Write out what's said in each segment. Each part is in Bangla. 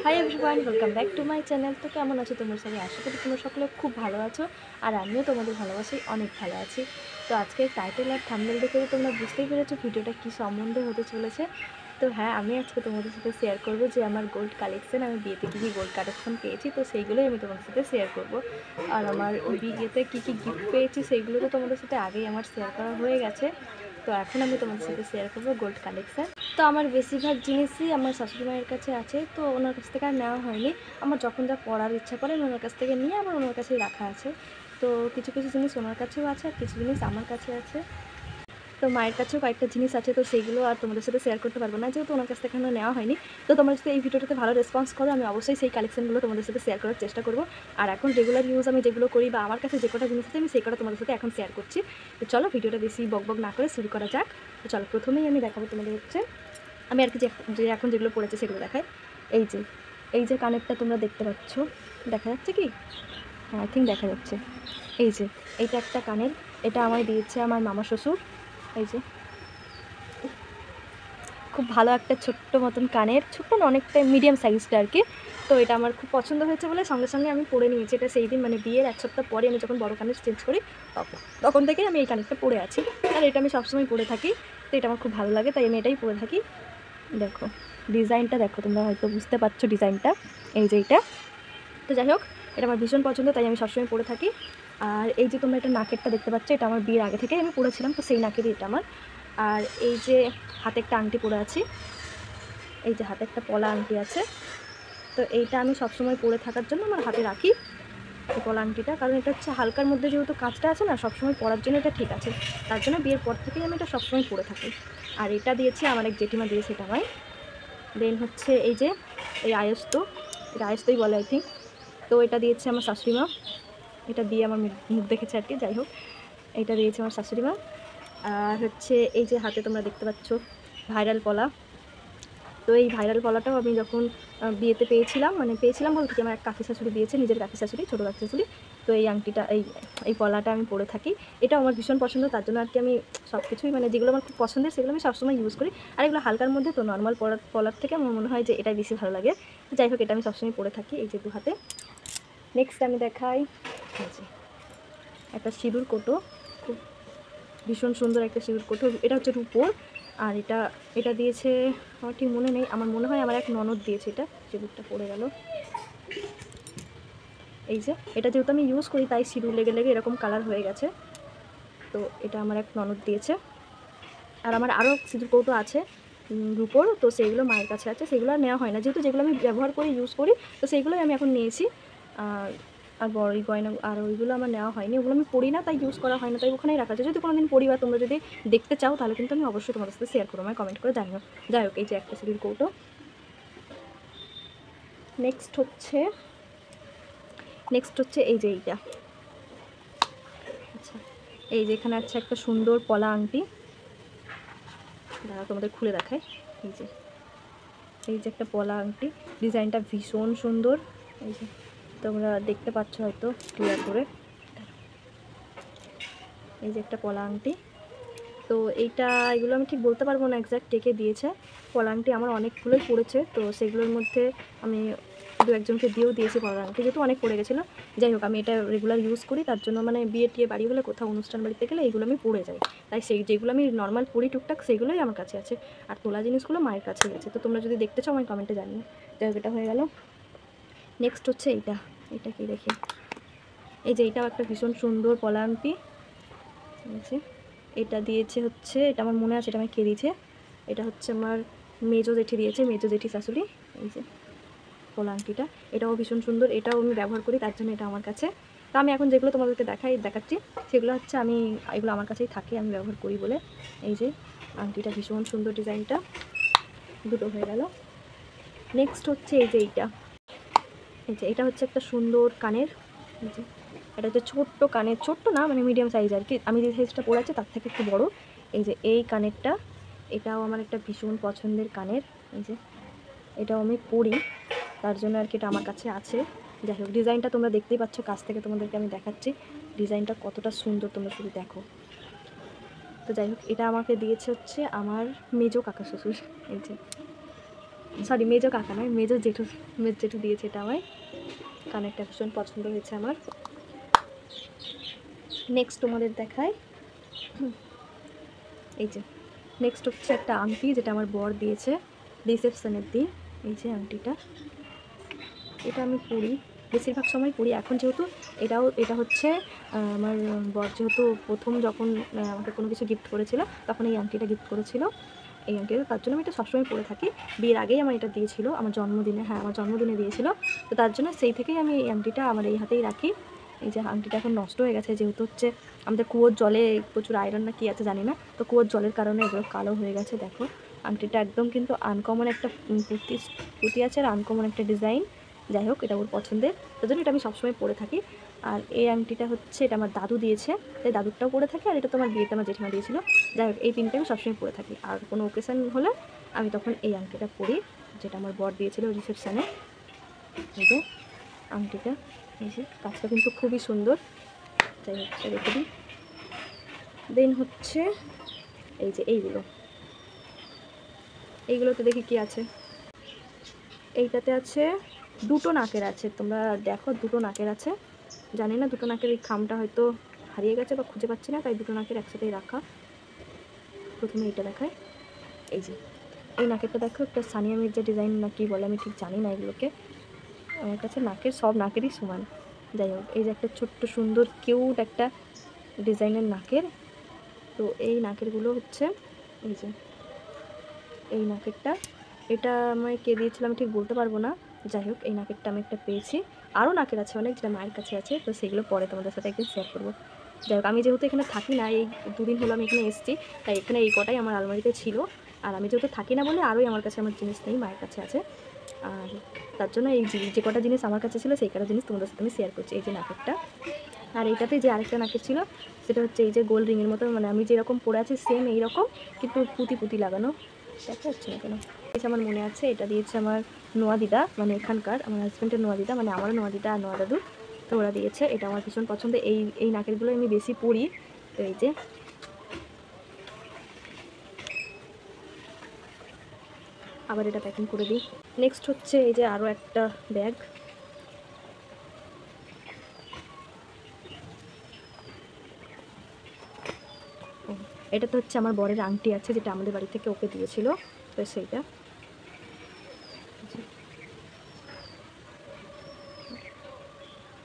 Hi everyone, welcome back to my channel. তো কেমন আছো তোমরা সবাই? আশা করি তোমরা সকলে খুব ভালো আছো, আর আমিও তোমাদের ভালোবাসায় অনেক ভালো আছি। তো আজকের টাইটেল আর থাম্বনেল দেখে তোমরা বুঝতেই পেরেছো ভিডিওটা কী সম্বন্ধে হতে চলেছে। তো হ্যাঁ, আমি আজকে তোমাদের সাথে শেয়ার করব যে আমার গোল্ড কালেকশন, আমি বিয়েতে কী কী গোল্ড কালেকশন পেয়েছি, তো সেইগুলোই আমি তোমাদের সাথে শেয়ার করব। আর আমার বিয়েতে কী কী গিফট পেয়েছি সেইগুলো তো তোমাদের সাথে আগেই আমার শেয়ার করা হয়ে গেছে। তো এখন আমি তোমাদের সাথে শেয়ার করবো গোল্ড কালেকশন। তো আমার বেশিরভাগ জিনিসই আমার শাশুড়ি মায়ের কাছে আছে, তো ওনার কাছ থেকে আর নেওয়া হয়নি। আমার যখন যা পড়ার ইচ্ছা করে আমি ওনার কাছ থেকে নিয়ে আমার ওনার কাছেই রাখা আছে। তো কিছু কিছু জিনিস ওনার কাছেও আছে আর কিছু জিনিস আমার কাছে আছে। তো মায়ের কাছেও কয়েকটা জিনিস আছে, তো সেইগুলো আর তোমাদের সাথে শেয়ার করতে পারবো না যেহেতু ওনার কাছ থেকে এখনো নেওয়া হয়নি। তো তোমরা যদি এই ভিডিওটাতে ভালো রেসপন্স করো, আমি অবশ্যই সেই কালেকশনগুলো তোমাদের সাথে শেয়ার করার চেষ্টা করবো। আর এখন রেগুলার ইউজ আমি যেগুলো করি বা আমার কাছে যে কটা জিনিস আছে আমি সেই কটা তোমাদের সাথে এখন শেয়ার করছি। তো চলো ভিডিওটা বেশি বকবক না করে শুরু করা যাক। তো চলো, প্রথমেই আমি দেখাবো তোমাদের হচ্ছে আমি আর কি যে এখন যেগুলো পড়েছে সেগুলো দেখাই। এই যে কানেরটা তোমরা দেখতে পাচ্ছ, দেখা যাচ্ছে কি? হ্যাঁ, আই থিঙ্ক দেখা যাচ্ছে। এইটা একটা কানের, এটা আমায় দিয়েছে আমার মামা শ্বশুর। এই যে খুব ভালো একটা ছোট্ট মতন কানের, ছোট্ট না অনেকটা মিডিয়াম সাইজটা আর কি। তো এটা আমার খুব পছন্দ হয়েছে বলে সঙ্গে সঙ্গে আমি পরে নিয়েছি। এটা সেই দিন মানে বিয়ের এক সপ্তাহ পরে আমি যখন বড় কানের চেঞ্জ করি তখন থেকেই আমি এই কানেরটা পরে আছি, আর এটা আমি সবসময় পরে থাকি। তো এটা আমার খুব ভালো লাগে, তাই আমি এটাই পরে থাকি। দেখো ডিজাইনটা, দেখো তোমরা হয়তো বুঝতে পারছো ডিজাইনটা, এই যে এইটা। তো যাই হোক, এটা আমার ভীষণ পছন্দ, তাই আমি সবসময় পরে থাকি। আর এই যে তোমরা এটা নাকেরটা দেখতে পাচ্ছ, এটা আমার বিয়ের আগে থেকে আমি পরেছিলাম, তো সেই নাকেরই এটা আমার। আর এই যে হাতে একটা আংটি পরে আছি, এই যে হাতে একটা পলা আংটি আছে। তো এইটা আমি সবসময় পরে থাকার জন্য আমার হাতে রাখি এই পলা আংটিটা, কারণ এটা হচ্ছে হালকার মধ্যে যেহেতু কাজটা আছে না, সবসময় পরার জন্য এটা ঠিক আছে। তার জন্য বিয়ের পর থেকেই আমি এটা সবসময় পরে থাকি। আর এটা দিয়েছি আমার এক জেঠিমা দিয়েছে এটা আমায়। দেন হচ্ছে এই যে এই এটা আয়স্তই বলে আই থিঙ্ক। তো এটা দিয়েছে আমার শাশুড়ি মা, এটা দিয়ে আমার মুখ দেখেছে আর কি। যাই হোক, এটা দিয়েছে আমার শাশুড়ি মা। আর হচ্ছে এই যে হাতে তোমরা দেখতে পাচ্ছ ভাইরাল পলা। তো এই ভাইরাল পলাটাও আমি যখন বিয়েতে পেয়েছিলাম বলতে কি আমার এক কাকি শাশুড়ি দিয়েছে, নিজের কাকি শাশুড়ি, ছোটো কাকি শাশুড়ি। তো এই আংটিটা এই পলাটা আমি পরে থাকি, এটাও আমার ভীষণ পছন্দ। তার জন্য আর কি আমি সব কিছুই মানে যেগুলো আমার খুব পছন্দের সেগুলো আমি সবসময় ইউজ করি। আর এগুলো হালকার মধ্যে, তো নর্মাল পলার থেকে আমার মনে হয় যে এটাই বেশি ভালো লাগে। যাই হোক, এটা আমি সবসময় পরে থাকি এই যে দু হাতে। নেক্সট আমি দেখাই একটা সিঁদুর কোটো, খুব ভীষণ সুন্দর একটা সিঁদুর কোটো। এটা হচ্ছে রূপোর। আর এটা দিয়েছে আমার ঠিক মনে নেই, আমার মনে হয় আমার এক ননদ দিয়েছে। এটা সিঁদুরটা পড়ে গেল। এই যে এটা যেহেতু আমি ইউজ করি তাই সিঁদুর লেগে লেগে এরকম কালার হয়ে গেছে। তো এটা আমার এক ননদ দিয়েছে। আর আমার আরও সিঁদুর কৌটো আছে রূপোর, তো সেইগুলো মায়ের কাছে আছে, সেগুলো আর নেওয়া হয় না যেহেতু যেগুলো আমি ব্যবহার করি ইউজ করি, তো সেইগুলোই আমি এখন নিয়েছি। আর বড় গয়না আর ওইগুলো আমার নেওয়া হয়নি, ওগুলো আমি পড়ি না তাই ইউজ করা হয় না, তাই ওখানেই রাখা আছে। যদি কোনো দিন পড়ি বা তোমরা যদি দেখতে চাও তাহলে কিন্তু আমি অবশ্যই তোমাদের সাথে শেয়ার করবো, আমায় কমেন্ট করে জানিও। যাই হোক, এই যে একটা সিঁদুর কৌটো। নেক্সট হচ্ছে এই যে এইটা। আচ্ছা, এই যে এখানে আছে একটা সুন্দর পলা আংটি, দাঁড়া তোমাদের খুলে দেখায়। এই যে একটা পলা আংটি, ডিজাইনটা ভীষণ সুন্দর। এই যে তোমরা দেখতে পাচ্ছ হয়তো ক্লিয়ার করে, এই যে একটা পলা আংটি। তো এগুলো আমি ঠিক বলতে পারবো না এক্স্যাক্ট কে দিয়েছে। পলা আংটি আমার অনেকগুলোই পড়েছে, তো সেগুলোর মধ্যে আমি দু একজনকে দিয়েও দিয়েছি পলা আংটি, যেহেতু অনেক পড়ে গেছিলো। যাই হোক, আমি এটা রেগুলার ইউজ করি, তার জন্য মানে বিয়ে টিয়ে বাড়ি হলে কোথাও অনুষ্ঠান বাড়িতে গেলে এইগুলো আমি পরে যাই। তাই যেগুলো আমি নর্মাল পরি টুকটাক সেইগুলোই আমার কাছে আছে, আর তোলা জিনিসগুলো মায়ের কাছেই আছে। তো তোমরা যদি দেখতে চাও আমি কমেন্টে জানিও। যাই হোক, এটা হয়ে গেল। নেক্সট হচ্ছে এটা কি দেখি, এই যে এইটাও একটা ভীষণ সুন্দর পলা আংটি। এটা দিয়েছে হচ্ছে, এটা আমার মনে আছে এটা আমায় কে দিয়েছে, এটা হচ্ছে আমার মেজো জেঠি দিয়েছে, মেজো জেঠি শাশুড়ি। এই যে পলা আংটিটা, এটাও ভীষণ সুন্দর, এটাও আমি ব্যবহার করি, তার জন্য এটা আমার কাছে। তো আমি এখন যেগুলো তোমাদেরকে দেখাচ্ছি সেগুলো হচ্ছে এগুলো আমার কাছেই থাকে, আমি ব্যবহার করি বলে। এই যে আংটিটা ভীষণ সুন্দর, ডিজাইনটা দুটো হয়ে গেল। নেক্সট হচ্ছে এই যে এটা হচ্ছে একটা সুন্দর কানের। এই যে এটা হচ্ছে ছোট্ট কানের, ছোট্ট না মানে মিডিয়াম সাইজ আর কি, আমি যে সাইজটা পরে আছি তার থেকে একটু বড়। এই যে এই কানেরটা, এটাও আমার একটা ভীষণ পছন্দের কানের। এই যে এটাও আমি পরি, তার জন্য আর কি এটা আমার কাছে আছে। যাই হোক, ডিজাইনটা তোমরা দেখতেই পাচ্ছ, কাছ থেকে তোমাদেরকে আমি দেখাচ্ছি ডিজাইনটা কতটা সুন্দর, তোমরা শুধু দেখো। তো যাই হোক, এটা আমাকে দিয়েছে হচ্ছে আমার মেজো কাকা শ্বশুর। এই যে সরি মেজো কাকা নয়, মেজো জেঠু, জেঠু দিয়েছে এটা আমায়। কানেরটা ভীষণ পছন্দ হয়েছে আমার। নেক্সট তোমাদের দেখায়, এই যে নেক্সট হচ্ছে একটা আংটি যেটা আমার বর দিয়েছে রিসেপশনের দিন। এই যে আংটিটা, এটা আমি পরি, বেশিরভাগ সময় পরি। এখন যেহেতু এটা হচ্ছে আমার বর যেহেতু প্রথম যখন আমাকে কোনো কিছু গিফট করেছিল তখন এই আংটিটা গিফট করেছিল, এই আংটিটা, তার জন্য আমি এটা সবসময় পরে থাকি। বিয়ের আগেই আমার এটা দিয়েছিল, আমার জন্মদিনে, হ্যাঁ আমার জন্মদিনে দিয়েছিল। তো তার জন্য সেই থেকেই আমি এই আংটিটা আমার এই হাতেই রাখি। এই যে আংটিটা এখন নষ্ট হয়ে গেছে, যেহেতু হচ্ছে আমাদের কুয়োর জলে প্রচুর আয়রন না কি আছে জানি না, তো কুয়োর জলের কারণে এগুলো কালো হয়ে গেছে। দেখো আংটিটা একদম কিন্তু আনকমন একটা পুঁতি আছে আর আনকমন একটা ডিজাইন। যাই হোক এটা ওর পছন্দের, তার জন্য এটা আমি সবসময় পরে থাকি। আর এই আংটিটা হচ্ছে এটা আমার দাদু দিয়েছে, তাই দাদুরটাও পরে থাকি। আর এটা তো আমার বিয়েতে আমার জেঠিমা দিয়েছিল। যাই হোক এই তিনটে আমি সবসময় পরে থাকি। আর কোনো ওকেশন হলে আমি তখন এই আংটিটা পরি, যেটা আমার বর দিয়েছিল রিসেপশানে। এই যে আংটিটা, এই যে কাজটা কিন্তু খুবই সুন্দর। যাই হোক এটা রেখে দিই। দেন হচ্ছে এই যে এইগুলোতে দেখি কি আছে। এইটাতে আছে দুটো নাকের আছে, তোমরা দেখো দুটো নাকের আছে। জানি না দুটো নাকের এই খামটা হয়তো হারিয়ে গেছে বা খুঁজে পাচ্ছি না, তাই দুটো নাকের একসাথেই রাখা। প্রথমে এইটা দেখায়, এই যে এই নাকেরটা দেখো, একটা সানিয়া মির্জা ডিজাইন না কি বলে আমি ঠিক জানি না এগুলোকে। আমার কাছে নাকের সব নাকেরই সমান। যাই হোক এই যে একটা ছোট্ট সুন্দর কিউট একটা ডিজাইনের নাকের। তো এই নাকেরগুলো হচ্ছে এই যে এই নাকেরটা, এটা আমায় কে দিয়েছিল আমি ঠিক বলতে পারবো না। যাই হোক এই নাকেরটা আমি একটা পেয়েছি। আরও নাকের আছে অনেক, যেটা মায়ের কাছে আছে, তো সেগুলো পরে তোমাদের সাথে একদিন শেয়ার করবো। যাই হোক আমি যেহেতু এখানে থাকি না, এই দুদিন হলো আমি এখানে এসেছি, তাই এখানে এই কটাই আমার আলমারিতে ছিল। আর আমি যেহেতু থাকি না বলে আরোই আমার কাছে আমার জিনিস নেই, মায়ের কাছে আছে। আর তার জন্য এই যে কটা জিনিস আমার কাছে ছিল সেই কটা জিনিস তোমাদের সাথে আমি শেয়ার করছি। এই যে নাকেরটা, আর এইটাতে যে আরেকটা নাকের ছিল সেটা হচ্ছে এই যে গোল্ড রিংয়ের মতো, মানে আমি যেরকম পরে আছি সেম এইরকম, কিন্তু পুঁতি লাগানো। দেখা যাচ্ছে না কেন? এটা আমার মনে আছে, এটা দিয়েছে আমার নোয়া দিদা, মানে এখানকার আমার হাজব্যান্ডের নোয়া দিদা, মানে আমারও নোয়া দিদা আর নোয়া দাদু, তো ওরা দিয়েছে। এটা আমার ভীষণ পছন্দ, এই নাকেরগুলো আমি বেশি পরি। তো এই যে আবার এটা প্যাকিং করে দিই। নেক্সট হচ্ছে এই যে আরও একটা ব্যাগ। এটাতে হচ্ছে আমার বরের আংটি আছে, যেটা আমাদের বাড়ি থেকে ওকে দিয়েছিল, তো সেইটা।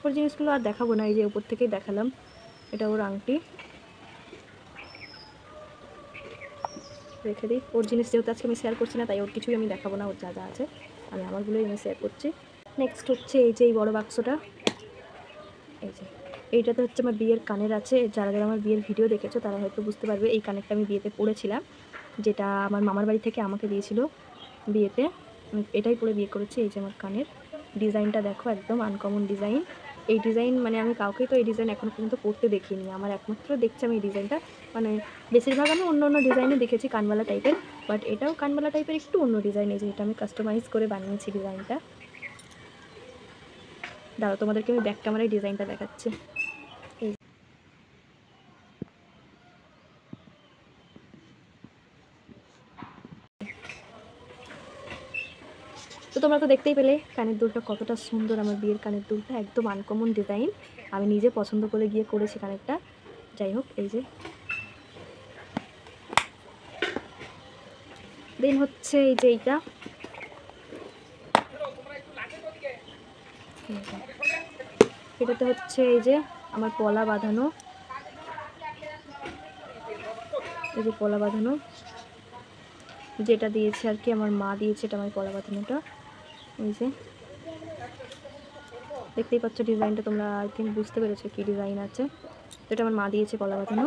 ওর জিনিসগুলো আর দেখাবো না, এই যে উপর থেকেই দেখালাম। এটা ওর আংটি, রেখে দিই। ওর জিনিস যেহেতু আজকে আমি শেয়ার করছি না, তাই ওর কিছুই আমি দেখাবো না, ওর যা আছে আমি আমারগুলোই আমি শেয়ার করছি। নেক্সট হচ্ছে এই যে এই বড়ো বাক্সটা, এই যে এইটাতে হচ্ছে আমার বিয়ের কানের আছে। যারা আমার বিয়ের ভিডিও দেখেছো তারা হয়তো বুঝতে পারবে, এই কানেরটা আমি বিয়েতে পরেছিলাম, যেটা আমার মামার বাড়ি থেকে আমাকে দিয়েছিল বিয়েতে। আমি এটাই পরে বিয়ে করেছি। এই যে আমার কানের ডিজাইনটা দেখো, একদম আনকমন ডিজাইন। এই ডিজাইন মানে আমি কাউকেই তো এই ডিজাইন এখনও পর্যন্ত পরতে দেখিনি, আমার একমাত্র দেখছি আমি এই ডিজাইনটা। মানে বেশিরভাগ আমি অন্য ডিজাইনে দেখেছি কানবালা টাইপের, বাট এটাও কানবালা টাইপের একটু অন্য ডিজাইন। এই যে এটা আমি কাস্টমাইজ করে বানিয়েছি ডিজাইনটা। দাঁড়াও তোমাদেরকে আমি ব্যাক ক্যামেরায় ডিজাইনটা দেখাচ্ছি। তো তোমরা তো দেখতেই পেলে কানের দুলটা কতটা সুন্দর, আমার বিয়ের কানের দুলটা একদম আনকমন ডিজাইন, আমি নিজে পছন্দ করে গিয়ে করেছি কানেরটা। যাই হোক এই যে দেন হচ্ছে এই যে এইটা, এটাতে হচ্ছে এই যে আমার পলা বাঁধানো, এই যে পলা বাঁধানো যেটা দিয়েছে আর কি, আমার মা দিয়েছে এটা আমার পলা বাঁধানোটা। এই যে দেখতেই পাচ্ছ ডিজাইনটা, তোমরা আই থিঙ্ক বুঝতে পেরেছো কী ডিজাইন আছে। তো এটা আমার মা দিয়েছে পলা বাঁধানো।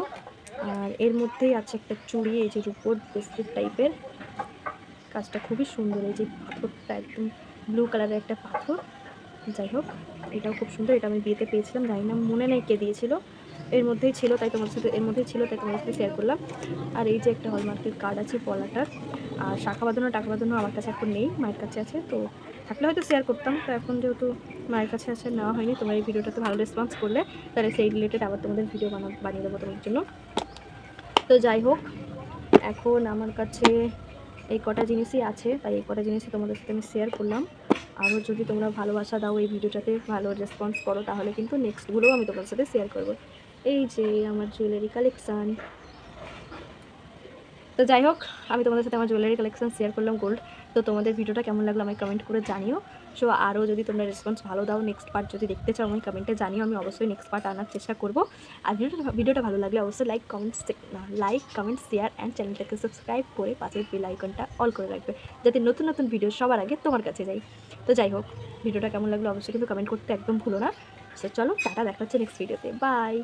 আর এর মধ্যেই আছে একটা চুড়ি, এই যে রূপোর বিস্কুট টাইপের, কাজটা খুবই সুন্দর। এই যে পাথরটা একদম ব্লু কালারের একটা পাথর। যাই হোক এটাও খুব সুন্দর, এটা আমি বিয়েতে পেয়েছিলাম, জানি না মনে নেই কে দিয়েছিল, এর মধ্যেই ছিল তাই তোমার সাথে তোমার সাথে শেয়ার করলাম। আর এই যে একটা হলমার্কের কার্ড আছে পলাটার। আর শাখা বাঁধানো টাকা বাঁধানো আমার কাছে এখন নেই, মায়ের কাছে আছে, তো থাকলে হয়তো শেয়ার করতাম, তো এখন যেহেতু মায়ের কাছে আছে নেওয়া হয়নি। তোমার এই ভিডিওটাতে ভালো রেসপন্স করলে তাহলে সেই রিলেটেড আবার তোমাদের ভিডিও বানিয়ে দেবো তোমার জন্য। তো যাই হোক এখন আমার কাছে এই কটা জিনিসই আছে, তাই এই কটা জিনিসই তোমাদের সাথে আমি শেয়ার করলাম। আরও যদি তোমরা ভালোবাসা দাও, এই ভিডিওটাতে ভালো রেসপন্স করো, তাহলে কিন্তু নেক্সটগুলোও আমি তোমাদের সাথে শেয়ার করবো। এই যে আমার জুয়েলারি কালেকশান। তো যাই হোক, আমি তোমাদের সাথে আমার জুয়েলারি কালেকশান শেয়ার করলাম গোল্ড। তো তোমাদের ভিডিওটা কেমন লাগলো আমায় কমেন্ট করে জানিও। সো আরও যদি তোমরা রেসপন্স ভালো দাও, নেক্সট পার্ট যদি দেখতে চাও আমি কমেন্টে জানিও, আমি অবশ্যই নেক্সট পার্ট আনার চেষ্টা করবো। আর ভিডিওটা ভালো লাগলে অবশ্যই লাইক কমেন্ট শেয়ার অ্যান্ড চ্যানেলটাকে সাবস্ক্রাইব করে পাশের বেল আইকনটা অল করে রাখবে, যাতে নতুন নতুন ভিডিও সবার আগে তোমার কাছে যাই। তো যাই হোক, ভিডিওটা কেমন লাগলো অবশ্যই কিন্তু কমেন্ট করতে একদম ভুলো না। সো চলো, টাটা, দেখা হচ্ছে নেক্সট ভিডিওতে, বাই।